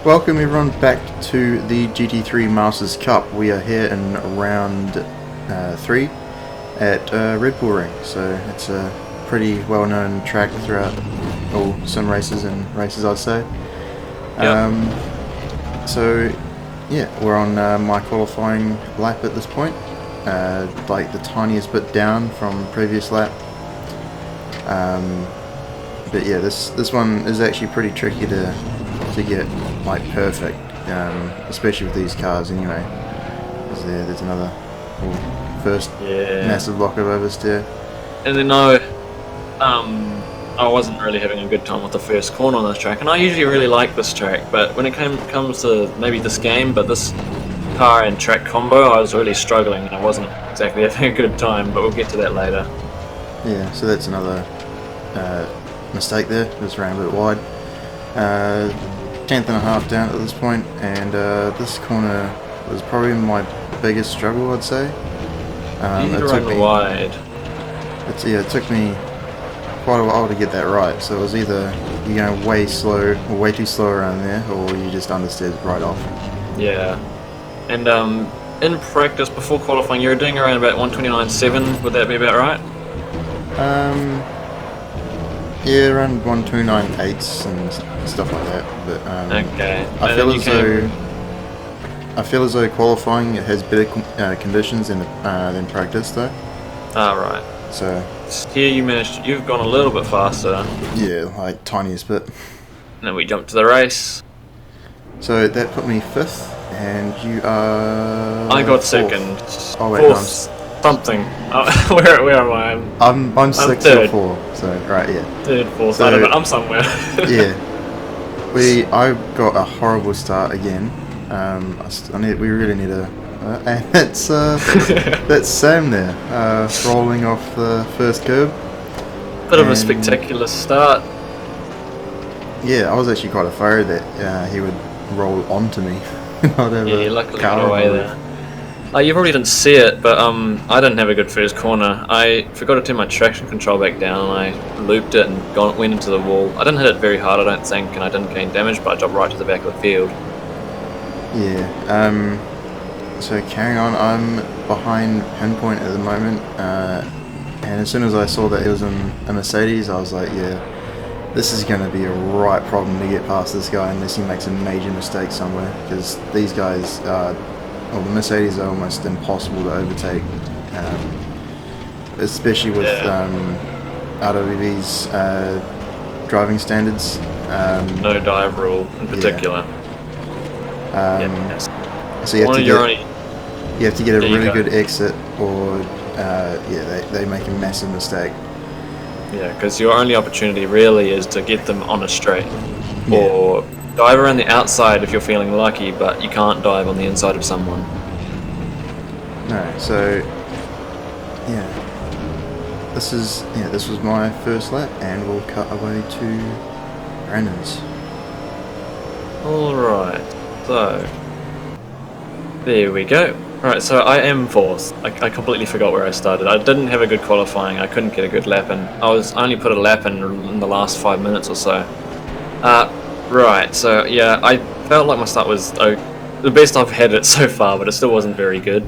Welcome everyone back to the GT3 Masters Cup. We are here in round 3 at Red Bull Ring. So it's a pretty well-known track throughout all sim races and races, I'd say. Yep. So yeah, we're on my qualifying lap at this point. Like the tiniest bit down from previous lap. But yeah, this one is actually pretty tricky to get like perfect, especially with these cars anyway. There's another first massive block of oversteer. And then I wasn't really having a good time with the first corner on this track, and I usually really like this track, but when it comes to maybe this game, but this car and track combo, I was really struggling and I wasn't exactly having a good time, but we'll get to that later. Yeah, so that's another mistake there, just ran a bit wide. 10th and a half down at this point, and this corner was probably my biggest struggle, I'd say. It took me wide. It took me quite a while to get that right. So it was either you're going way slow or way too slow around there, or you just understeered right off. Yeah, and in practice before qualifying, you were doing around about 129.7. Would that be about right? Yeah, around 129.8s and stuff like that. But okay. I feel as though qualifying it has better conditions than practice, though. Right. So here you've gone a little bit faster. Yeah, like tiniest bit. And then we jumped to the race. So that put me 5th, and you are. I got 4th. 2nd. Oh wait, 4th. Something. Where am I? I'm 6th or 4. So right, yeah. 3rd, 4th. So, I don't know. I'm somewhere. Yeah. I got a horrible start again. We really need a. And that's that's Sam there, rolling off the first curb. Bit of a spectacular start. Yeah, I was actually quite afraid that he would roll onto me. Not have luckily got away there. You probably didn't see it, but I didn't have a good first corner. I forgot to turn my traction control back down, and I looped it and went into the wall. I didn't hit it very hard, I don't think, and I didn't gain damage, but I dropped right to the back of the field. Yeah. So carrying on, I'm behind Pinpoint at the moment, and as soon as I saw that it was in a Mercedes, I was like, yeah, this is going to be a right problem to get past this guy unless he makes a major mistake somewhere, because these guys the Mercedes are almost impossible to overtake, especially with RWB's driving standards. No dive rule in particular. So you have to get a really good exit, or they make a massive mistake. Yeah, because your only opportunity really is to get them on a straight, or dive around the outside if you're feeling lucky, but you can't dive on the inside of someone. No, so this was my first lap, and we'll cut away to Brandon's. Alright, so there we go. Alright, so I am 4th. I completely forgot where I started. I didn't have a good qualifying, I couldn't get a good lap in. I only put a lap in the last 5 minutes or so. Right, so yeah, I felt like my start was the best I've had it so far, but it still wasn't very good.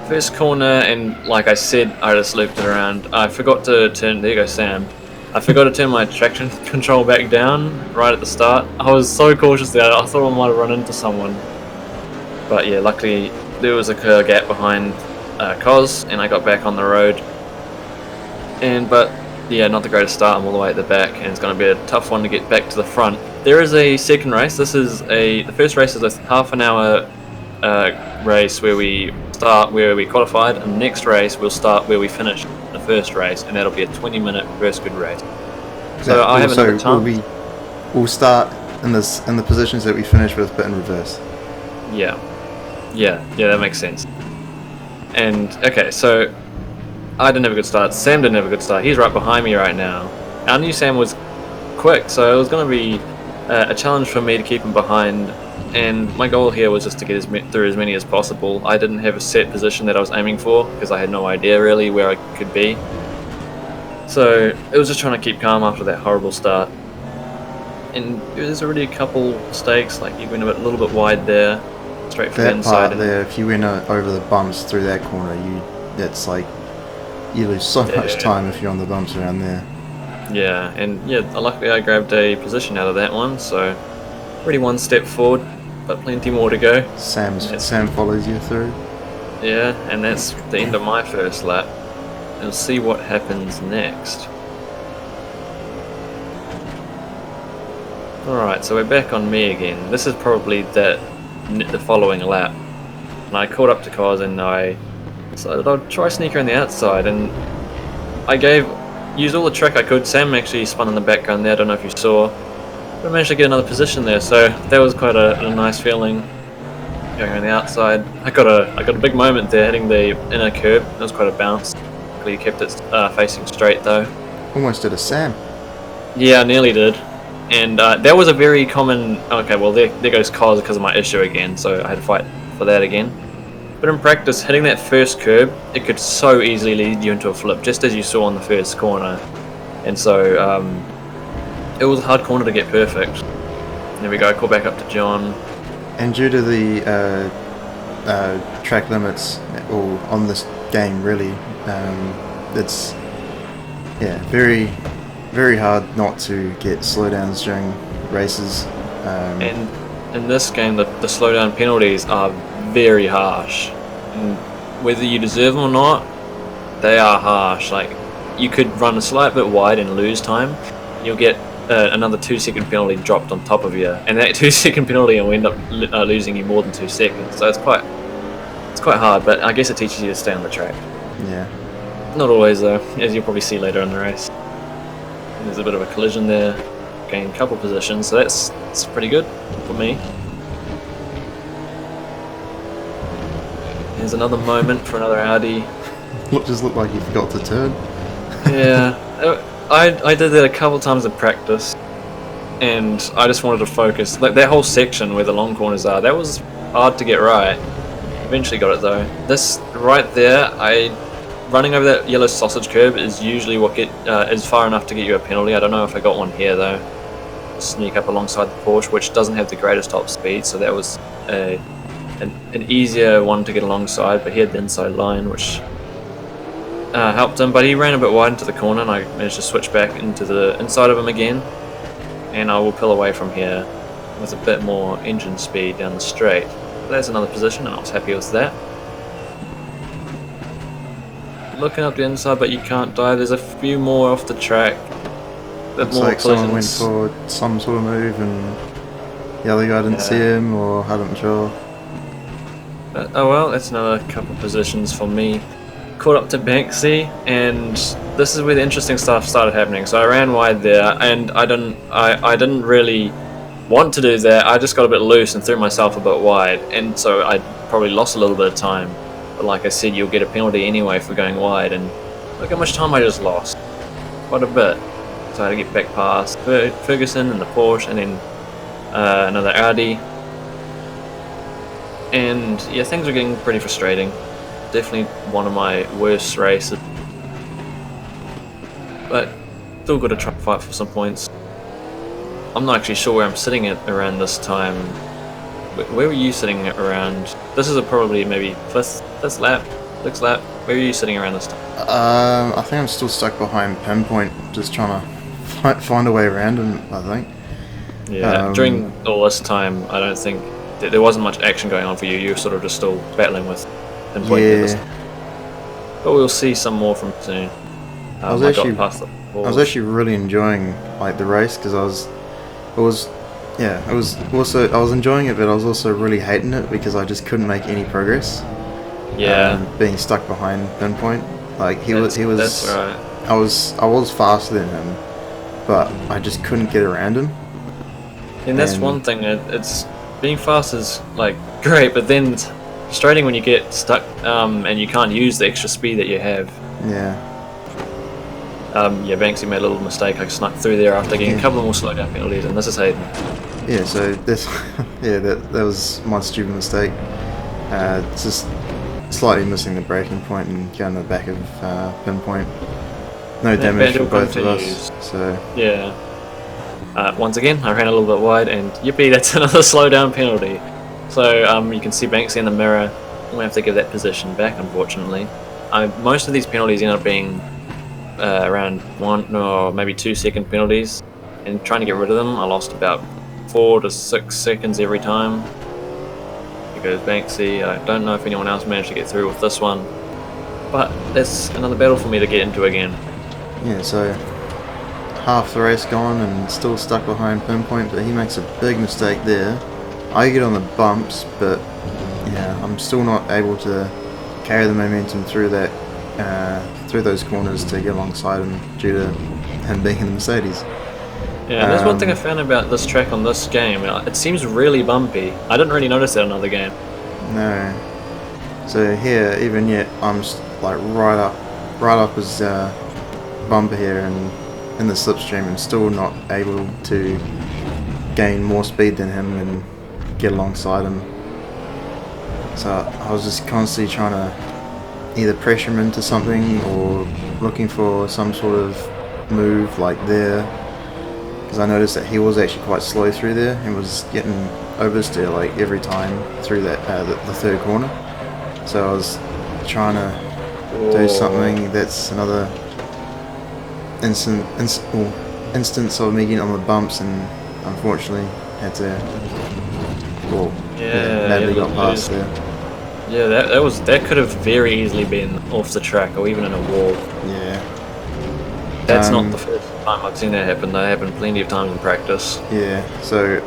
First corner, and like I said, I just looped it around. I forgot to turn, there you go Sam, I forgot to turn my traction control back down right at the start. I was so cautious there, I thought I might have run into someone. But yeah, luckily there was a gap behind Cos, and I got back on the road. But yeah, not the greatest start. I'm all the way at the back, and it's going to be a tough one to get back to the front. There is a second race. The first race is a half an hour race where we start where we qualified, and the next race we'll start where we finished the first race, and that'll be a 20-minute first good race. So I have another time. We'll start in the positions that we finished with, but in reverse. Yeah, that makes sense. And okay, so I didn't have a good start. Sam didn't have a good start. He's right behind me right now. I knew Sam was quick, so it was going to be a challenge for me to keep him behind. And my goal here was just to get through as many as possible. I didn't have a set position that I was aiming for because I had no idea really where I could be. So it was just trying to keep calm after that horrible start. and there's already a couple mistakes, like you went a little bit wide there, straight for the That inside. part there, if you went over the bumps through that corner, that's like you lose so much time if you're on the bumps around there. Yeah, and yeah, luckily I grabbed a position out of that one, so already one step forward, but plenty more to go. Sam follows you through. Yeah, and that's the end of my first lap. We'll see what happens next. Alright, so we're back on me again. This is probably the following lap. And I caught up to cars and I decided I'd try sneaker on the outside, and I used all the trick I could. Sam actually spun in the background there, I don't know if you saw. But I managed to get another position there, so that was quite a nice feeling. Going on the outside, I got a big moment there hitting the inner curb. It was quite a bounce. Luckily kept it facing straight though. Almost did a Sam. Yeah, I nearly did. And that was a very common... Okay, well there goes cars because of my issue again, so I had to fight for that again. But in practice, hitting that first curb, it could so easily lead you into a flip, just as you saw on the first corner. And so it was a hard corner to get perfect. There we go, call back up to John. And due to the track limits on this game, really, it's very, very hard not to get slowdowns during races. And in this game, the slowdown penalties are very harsh. And whether you deserve them or not, they are harsh. Like, you could run a slight bit wide and lose time. You'll get another 2-second penalty dropped on top of you, and that 2-second penalty will end up losing you more than 2 seconds. So it's quite hard, but I guess it teaches you to stay on the track. Yeah. Not always though, as you'll probably see later in the race. And there's a bit of a collision there, gained a couple positions, so that's pretty good for me. There's another moment for another Audi. Just looked like you forgot to turn. Yeah. I did that a couple times in practice, and I just wanted to focus. Like that whole section where the long corners are, that was hard to get right. Eventually got it though. This right there, running over that yellow sausage curb is usually what is far enough to get you a penalty. I don't know if I got one here though. Sneak up alongside the Porsche, which doesn't have the greatest top speed, so that was an easier one to get alongside. But he had the inside line, which helped him, but he ran a bit wide into the corner, and I managed to switch back into the inside of him again, and I will pull away from here with a bit more engine speed down the straight. There's another position, and I was happy with that. Looking up the inside, but you can't dive. There's a few more off the track. Looks like someone went for some sort of move, and the other guy didn't see him, or I'm not sure. Oh well, that's another couple positions for me. Caught up to Banksy, and this is where the interesting stuff started happening. So I ran wide there, and I didn't really want to do that. I just got a bit loose and threw myself a bit wide, and so I probably lost a little bit of time. But like I said, you'll get a penalty anyway for going wide, and look how much time I just lost. Quite a bit. So I had to get back past Ferguson and the Porsche, and then another Audi. And yeah, things are getting pretty frustrating. Definitely one of my worst races, but still got to try and fight for some points. I'm not actually sure where I'm sitting at around this time. Where were you sitting at around? This is probably maybe fifth lap, sixth lap. Where are you sitting around this time? I think I'm still stuck behind Pinpoint, just trying to find a way around him, I think. Yeah, during all this time, I don't think there wasn't much action going on for you. You were sort of just still battling with Pinpoint. Yeah. But we'll see some more from soon. I was actually really enjoying like the race, because I was enjoying it, but I was also really hating it because I just couldn't make any progress. Yeah. Being stuck behind Pinpoint, like he was. That's right. I was faster than him, but I just couldn't get around him. And that's one thing. It's being fast is like great, but then it's frustrating when you get stuck and you can't use the extra speed that you have. Yeah. Yeah, Banksy made a little mistake. I snuck through there after getting a couple more slowdown penalties, and this is Hayden. Yeah, so this, that was my stupid mistake. Just slightly missing the braking point and going to the back of Pinpoint. No damage for both of us. So yeah. Once again, I ran a little bit wide, and yippee, that's another slowdown penalty. So you can see Banksy in the mirror. We have to give that position back, unfortunately. Most of these penalties end up being around 1 or maybe 2 second penalties, and trying to get rid of them, I lost about 4 to 6 seconds every time. Here goes Banksy. I don't know if anyone else managed to get through with this one, but that's another battle for me to get into again. Yeah, so half the race gone and still stuck behind Pinpoint, but he makes a big mistake there. I get on the bumps, but yeah, I'm still not able to carry the momentum through that through those corners to get alongside him due to him being in the Mercedes. Yeah, there's one thing I found about this track on this game. It seems really bumpy. I didn't really notice that in another game. No. So here, even yet, I'm like right up his bumper here, and in the slipstream, and still not able to gain more speed than him and get alongside him. So I was just constantly trying to either pressure him into something or looking for some sort of move like there, because I noticed that he was actually quite slow through there and was getting oversteer like every time through that the third corner. So I was trying to do something. That's another instance of me getting on the bumps, and unfortunately had to. Well, Madly got past there. Yeah, that could have very easily been off the track or even in a wall. Yeah. That's not the first time I've seen that happen. That happened plenty of times in practice. Yeah. So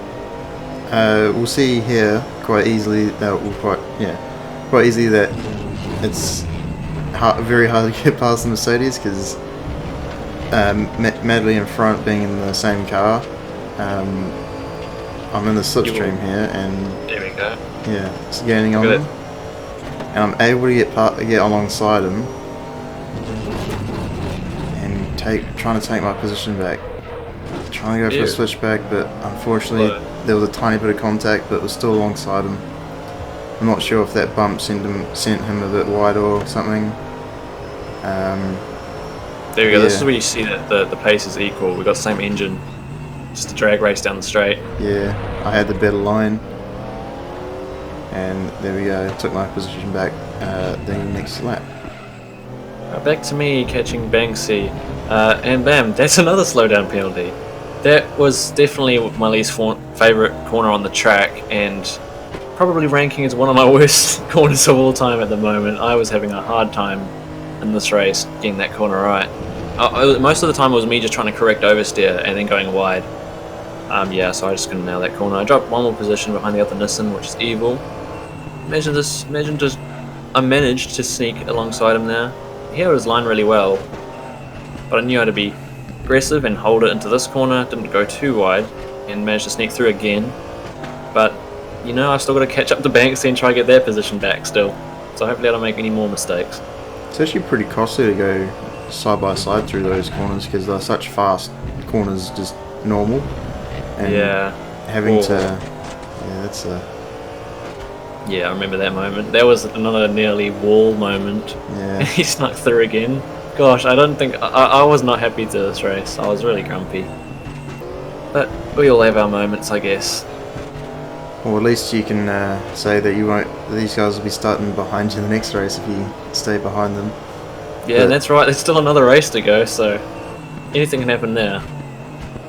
we'll see here quite easily that quite easily that it's very hard to get past the Mercedes, because Madly in front, being in the same car. I'm in the slipstream here, and there we go. Yeah, it's gaining on him, and I'm able to get alongside him and trying to take my position back. Trying to go for a switchback, but unfortunately there was a tiny bit of contact, but it was still alongside him. I'm not sure if that bump sent him a bit wide or something. There we go. This is where you see that the pace is equal. We've got the same engine. Just a drag race down the straight. Yeah, I had the better line. And there we go, took my position back the next lap. Back to me catching Banksy. And bam, that's another slowdown penalty. That was definitely my least favourite corner on the track, and probably ranking as one of my worst corners of all time at the moment. I was having a hard time in this race getting that corner right. Most of the time it was me just trying to correct oversteer and then going wide. So I just couldn't nail that corner. I dropped one more position behind the other Nissan, which is evil. I managed to sneak alongside him there. He held his line really well, but I knew how to be aggressive and hold it into this corner. Didn't go too wide and managed to sneak through again. But I've still got to catch up to Banksy and try to get their position back still. So hopefully I don't make any more mistakes. It's actually pretty costly to go side by side through those corners, because they're such fast corners, just normal. And having to, that's a. Yeah, I remember that moment. There was another nearly wall moment. Yeah. He snuck through again. Gosh, I don't think I was not happy to this race. I was really grumpy. But we all have our moments, I guess. Well, at least you can say that you won't. These guys will be starting behind you in the next race if you stay behind them. Yeah, that's right. There's still another race to go, so anything can happen there.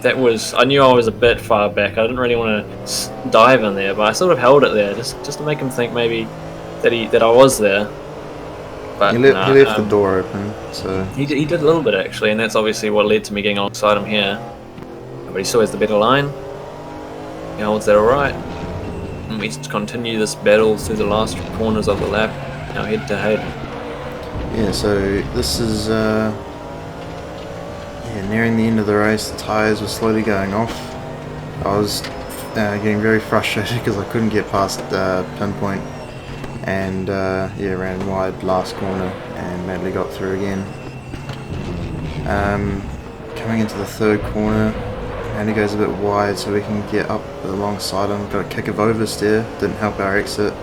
I knew I was a bit far back. I didn't really want to dive in there, but I sort of held it there just to make him think maybe that I was there. But he left the door open, so he did a little bit actually, and that's obviously what led to me getting alongside him here. But he still has the better line. He holds that all right. And we continue this battle through the last corners of the lap. Now head to Hayden. Yeah, so this is nearing the end of the race. The tyres were slowly going off. I was getting very frustrated because I couldn't get past Pinpoint, and ran wide last corner and Madly got through again. Coming into the third corner, Andy goes a bit wide so we can get up alongside him. Got a kick of oversteer, didn't help our exit.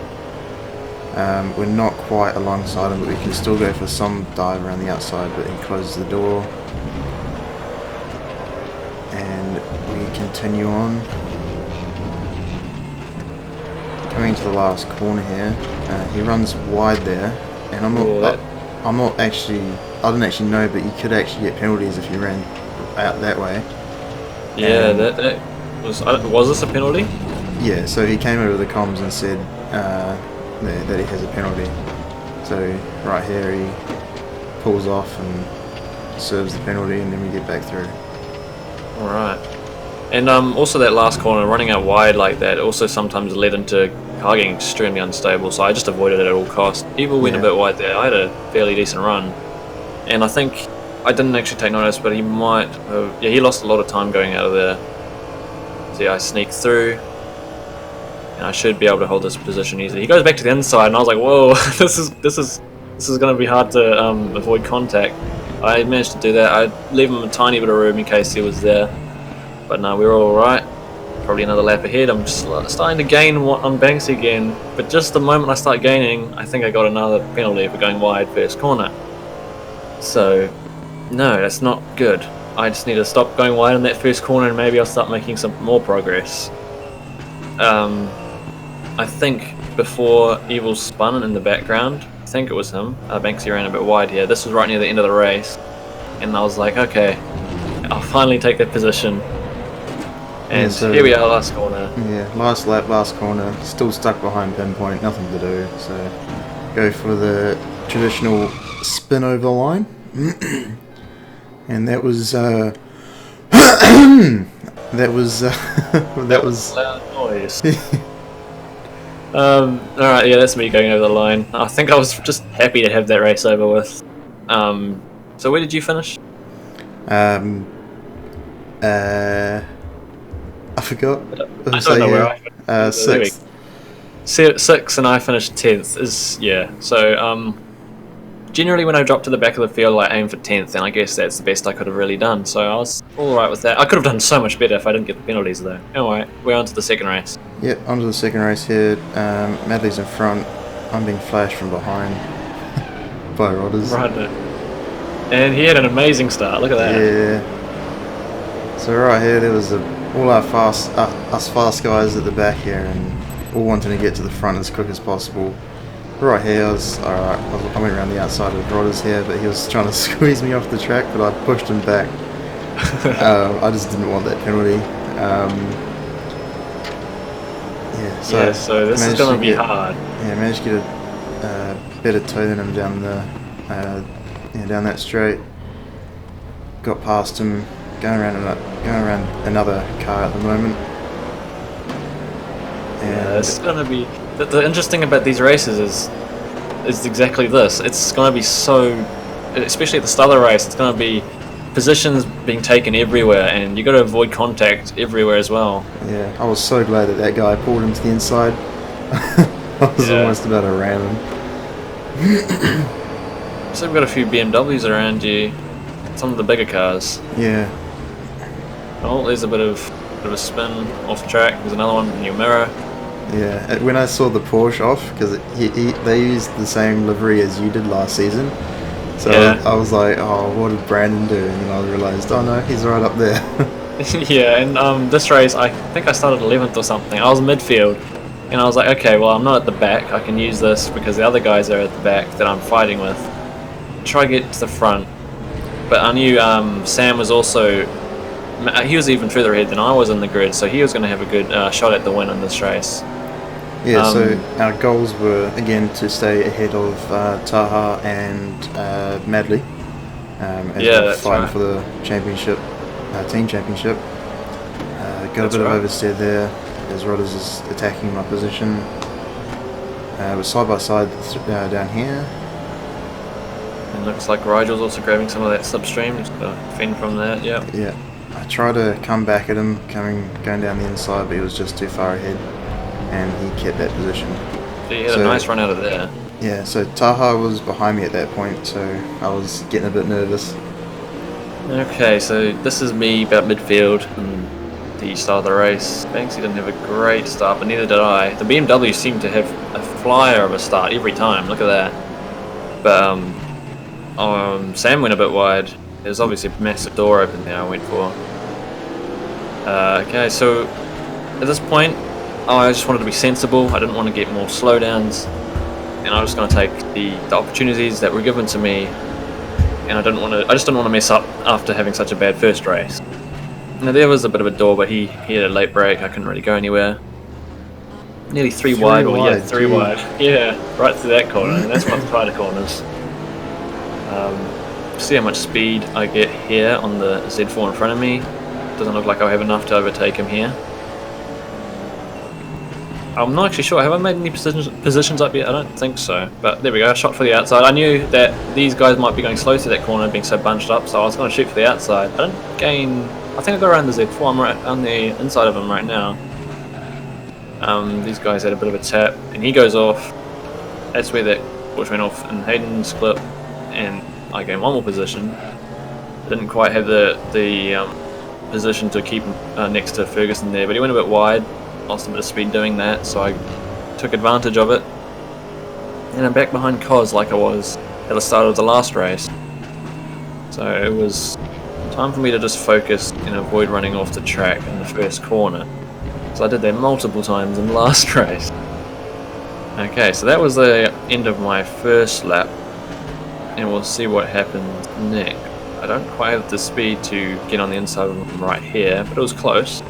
We're not quite alongside him, but we can still go for some dive around the outside, but he closes the door. And we continue on. Coming to the last corner here, he runs wide there, and I'm not actually, I didn't actually know, but you could actually get penalties if you ran out that way. Yeah, that was this a penalty? Yeah, so he came over the comms and said that he has a penalty. So right here he pulls off and serves the penalty, and then we get back through. Alright. And also that last corner, running out wide like that, also sometimes led into car getting extremely unstable, so I just avoided it at all costs. Evil went a bit wide there. I had a fairly decent run, and I think I didn't actually take notice, but he might have, yeah, he lost a lot of time going out of there. So yeah, I sneaked through, and I should be able to hold this position easily. He goes back to the inside, and I was like, whoa, this is going to be hard to avoid contact. I managed to do that. I leave him a tiny bit of room in case he was there. But no, we were alright. Probably another lap ahead. I'm just starting to gain on Banks again. But just the moment I start gaining, I think I got another penalty for going wide first corner. So, no, that's not good. I just need to stop going wide in that first corner, and maybe I'll start making some more progress. I think before Evil spun in the background, I think it was him, Banksy ran a bit wide here. This was right near the end of the race. And I was like, okay, I'll finally take that position. And yeah, so here we are, last corner. Yeah, last lap, last corner. Still stuck behind Pinpoint, nothing to do. So go for the traditional spin over the line. And that was that was loud noise. Alright, yeah, that's me going over the line. I think I was just happy to have that race over with. So where did you finish? I forgot. I don't know where I finished. 6th. 6th, and I finished 10th. Yeah. So generally when I drop to the back of the field, I aim for 10th, and I guess that's the best I could have really done. So I was all right with that. I could have done so much better if I didn't get the penalties, though. Alright, we're on to the second race. Yep, onto the second race here. Madley's in front. I'm being flashed from behind by Rodders. Right. And he had an amazing start. Look at that. Yeah. So right here, there was all our us fast guys at the back here, and all wanting to get to the front as quick as possible. Right here, I was alright. I went around the outside of Rodders here, but he was trying to squeeze me off the track, but I pushed him back. I just didn't want that penalty. So this is going to be hard. Yeah, managed to get a better toe than him down down that straight. Got past him, going around another car at the moment. Yeah, it's going to be. The interesting about these races is exactly this. It's going to be so, especially at the start of the race, it's going to be positions being taken everywhere, and you got to avoid contact everywhere as well. Yeah, I was so glad that guy pulled him to the inside. I was almost about to ram him. So we've got a few BMWs around you, some of the bigger cars. Yeah. Oh, there's a bit of a spin off track. There's another one in your mirror. Yeah, when I saw the Porsche off, because they used the same livery as you did last season, so I was like, oh, what did Brandon do? And then I realised, oh no, he's right up there. Yeah, and this race, I think I started 11th or something. I was midfield, and I was like, okay, well, I'm not at the back. I can use this because the other guys are at the back that I'm fighting with. Try to get to the front. But I knew Sam was also, he was even further ahead than I was in the grid, so he was going to have a good shot at the win in this race. Yeah, so our goals were, again, to stay ahead of Taha and Madley as we're fighting for the championship, team championship. Got a bit of oversteer there as Rodders is attacking my position. We're side by side down here. It looks like Rigel's also grabbing some of that slipstream, just got to fend from that, yeah. Yeah, I tried to come back at him, going down the inside, but he was just too far ahead, and he kept that position. So you had a nice run out of there. Yeah, so Taha was behind me at that point, so I was getting a bit nervous. Okay, so this is me about midfield and the start of the race. Banksy didn't have a great start, but neither did I. The BMW seemed to have a flyer of a start every time, look at that. But Sam went a bit wide. There's obviously a massive door open there I went for. Okay, so at this point, I just wanted to be sensible. I didn't want to get more slowdowns, and I was going to take the opportunities that were given to me. And I just didn't want to mess up after having such a bad first race. Now there was a bit of a door, but he had a late break. I couldn't really go anywhere. Nearly three wide, three wide. Yeah, right through that corner, and that's one of the tighter corners. See how much speed I get here on the Z4 in front of me. Doesn't look like I'll have enough to overtake him here. I'm not actually sure. Have I made any positions up yet? I don't think so. But there we go. Shot for the outside. I knew that these guys might be going slow through that corner, being so bunched up, so I was going to shoot for the outside. I didn't gain. I think I got around the Z4. I'm right on the inside of him right now. These guys had a bit of a tap, and he goes off. That's where that push went off in Hayden's clip, and I gained one more position. Didn't quite have the position to keep next to Ferguson there, but he went a bit wide. Lost a bit of speed doing that, so I took advantage of it. And I'm back behind Cos like I was at the start of the last race. So it was time for me to just focus and avoid running off the track in the first corner. So I did that multiple times in the last race. Okay, so that was the end of my first lap, and we'll see what happens next. I don't quite have the speed to get on the inside of him right here, but it was close.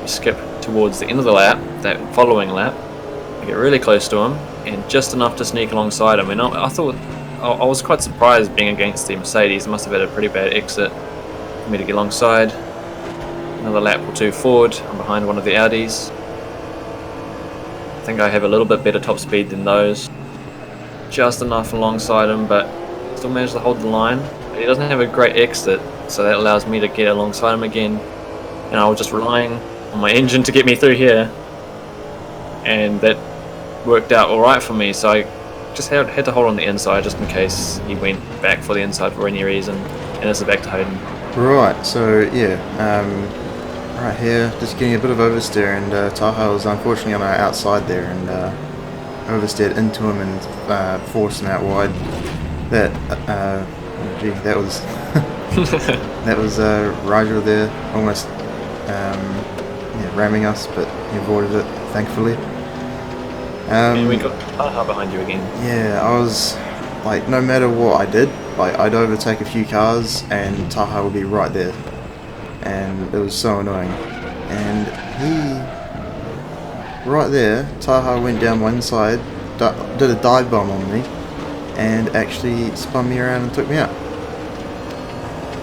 We skip towards the end of the lap, that following lap. I get really close to him, and just enough to sneak alongside him. And I thought, I was quite surprised being against the Mercedes. It must have had a pretty bad exit for me to get alongside. Another lap or two forward, I'm behind one of the Audis. I think I have a little bit better top speed than those. Just enough alongside him, but still managed to hold the line. He doesn't have a great exit, so that allows me to get alongside him again. And I was just relying on my engine to get me through here, and that worked out alright for me, so I just had to hold on the inside just in case he went back for the inside for any reason, and this is back to Hayden. Right, so yeah, right here, just getting a bit of oversteer, and Taha was unfortunately on our outside there, and oversteered into him and forced him out wide. That, gee, that was that was Rigel there, almost ramming us, but he avoided it, thankfully. And we got Taha behind you again. Yeah, I was like, no matter what I did, like I'd overtake a few cars and Taha would be right there, and it was so annoying. And right there, Taha went down one side, did a dive bomb on me, and actually spun me around and took me out.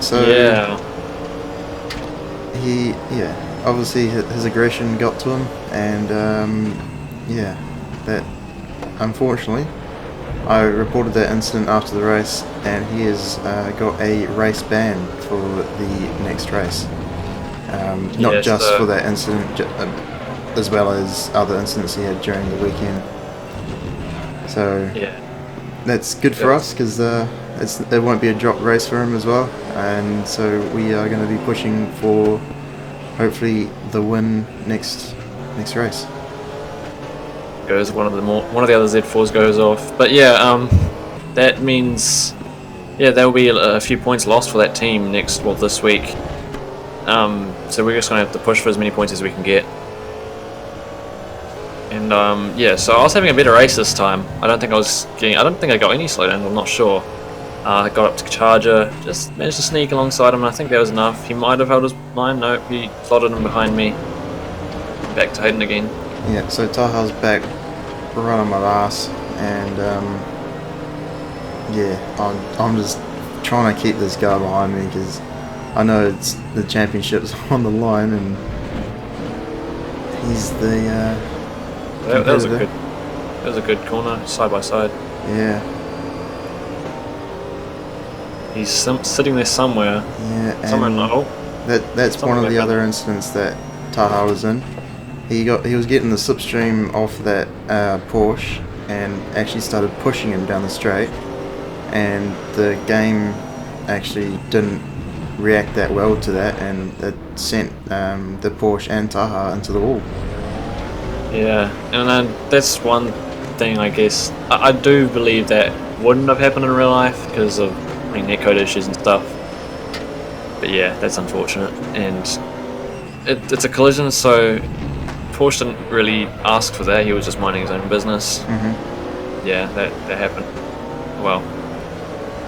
So yeah, obviously his aggression got to him, and that unfortunately I reported that incident after the race, and he has got a race ban for the next race. Not just for that incident, as well as other incidents he had during the weekend. So yeah, that's good for us, because it won't be a drop race for him as well, and so we are going to be pushing for hopefully the win next race. Goes one of the other Z4s goes off, but yeah, that means there will be a few points lost for that team this week. So we're just gonna have to push for as many points as we can get. And so I was having a better race this time. I don't think I got any slowdowns. I'm not sure. I got up to Charger, just managed to sneak alongside him, and I think that was enough. He might have held his line. Nope, he slotted him behind me. Back to Hayden again. Yeah, so Taha's back right on my ass, and I'm just trying to keep this guy behind me, because I know it's the championship's on the line, and he's the that was a good corner, side by side. Yeah. He's sitting there somewhere. Yeah, somewhere in the hole. That's one of the other incidents that Taha was in. He was getting the slipstream off that Porsche, and actually started pushing him down the straight, and the game actually didn't react that well to that, and it sent the Porsche and Taha into the wall. Yeah, and then that's one thing, I guess. I do believe that wouldn't have happened in real life because of netcode issues and stuff. But yeah, that's unfortunate, and it's a collision, so Porsche didn't really ask for that. He was just minding his own business. Yeah, that happened. Well,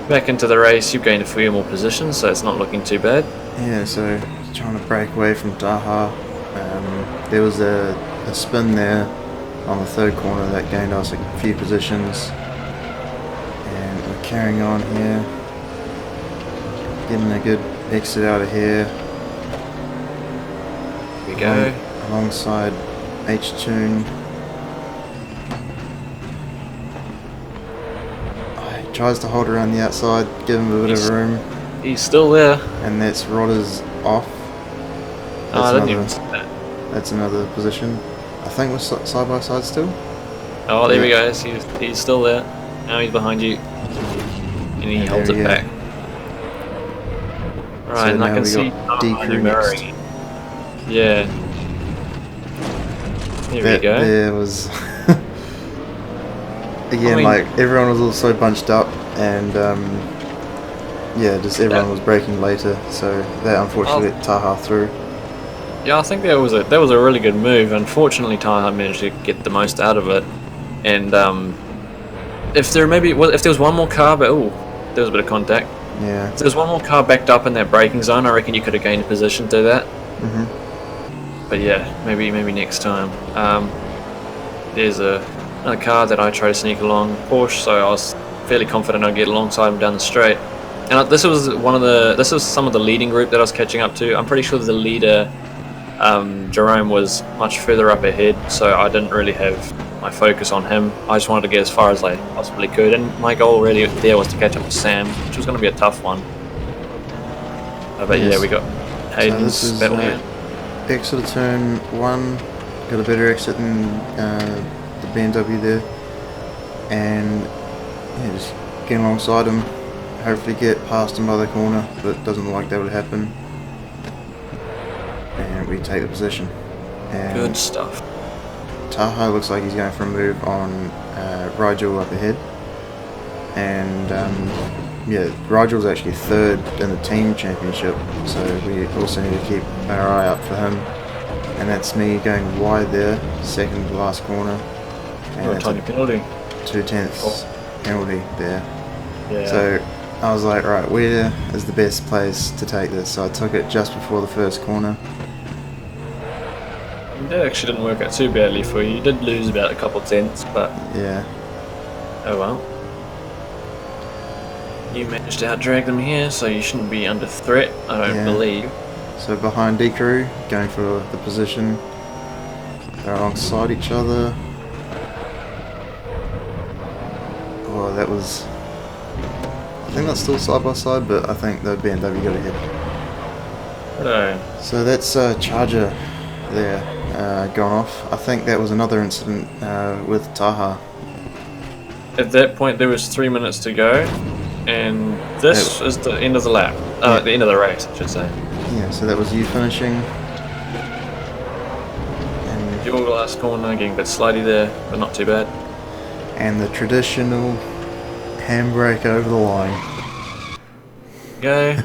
back into the race, you've gained a few more positions, so it's not looking too bad. Yeah, so trying to break away from Taha. There was a spin there on the third corner that gained us a few positions. And we're carrying on here. Getting a good exit out of here. Here we go. Alongside H-Tune. He tries to hold around the outside, give him a bit of room. He's still there. And that's Rodder's off. I didn't even see that. That's another position. I think we're side by side still. Oh, there we go. He's still there. Now he's behind you. And he holds it back. Right, so and I can see mirroring. Yeah. There we go. There was again, like everyone was also bunched up, and yeah, just everyone was braking later, so that unfortunately let Taha through. Yeah, I think that was a really good move. Unfortunately, Taha managed to get the most out of it, and if there was one more car, but there was a bit of contact. Yeah. If there was one more car backed up in that braking zone, I reckon you could have gained a position to that. But yeah, maybe next time. There's another car that I try to sneak along, Porsche, so I was fairly confident I'd get alongside him down the straight. And this was some of the leading group that I was catching up to. I'm pretty sure the leader, Jerome, was much further up ahead, so I didn't really have my focus on him. I just wanted to get as far as I possibly could, and my goal really there was to catch up with Sam, which was going to be a tough one. But yeah, we got Hayden's battle here. Exit of turn 1, got a better exit than the BMW there, and yeah, just get alongside him, hopefully get past him by the corner, but it doesn't look like that would happen, and we take the position. And good stuff. Taha looks like he's going for a move on Rigel up ahead, and yeah, Rigel's actually third in the team championship, so we also need to keep our eye out for him. And that's me going wide there, second to last corner. And a tiny penalty. 2/10 penalty there. Yeah. So I was like, right, where is the best place to take this? So I took it just before the first corner. That actually didn't work out too badly for you. You did lose about a couple tenths, but yeah. Oh well. You managed to outdrag them here, so you shouldn't be under threat, I don't believe. So behind D-Crew, going for the position. They're alongside each other. Oh, that was... I think that's still side by side, but I think the BMW got ahead. Hello. So that's Charger there, gone off. I think that was another incident with Taha. At that point, there was 3 minutes to go, and this is the end of the lap. The end of the race, I should say. Yeah, so that was you finishing. And your last corner, getting a bit slidey there, but not too bad. And the traditional handbrake over the line. Go.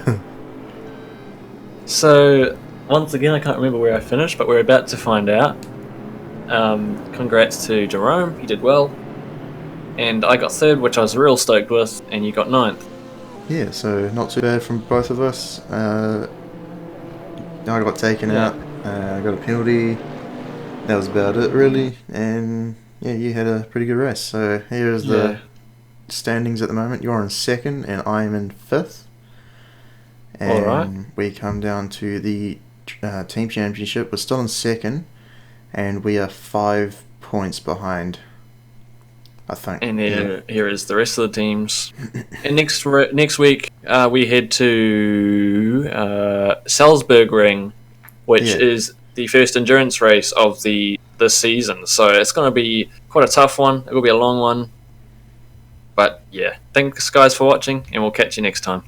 So, once again, I can't remember where I finished, but we're about to find out. Congrats to Jerome, he did well. And I got third, which I was real stoked with, and you got ninth. Yeah, so not too bad from both of us. I got taken out, I got a penalty. That was about it, really. And yeah, you had a pretty good race. So here's the standings at the moment. You're in second, and I'm in fifth. And Alright. we come down to the team championship. We're still in second, and we are 5 points behind, I think. And here is the rest of the teams. And next week we head to Salzburg Ring, which is the first endurance race of this season. So it's going to be quite a tough one. It will be a long one. But yeah, thanks guys for watching, and we'll catch you next time.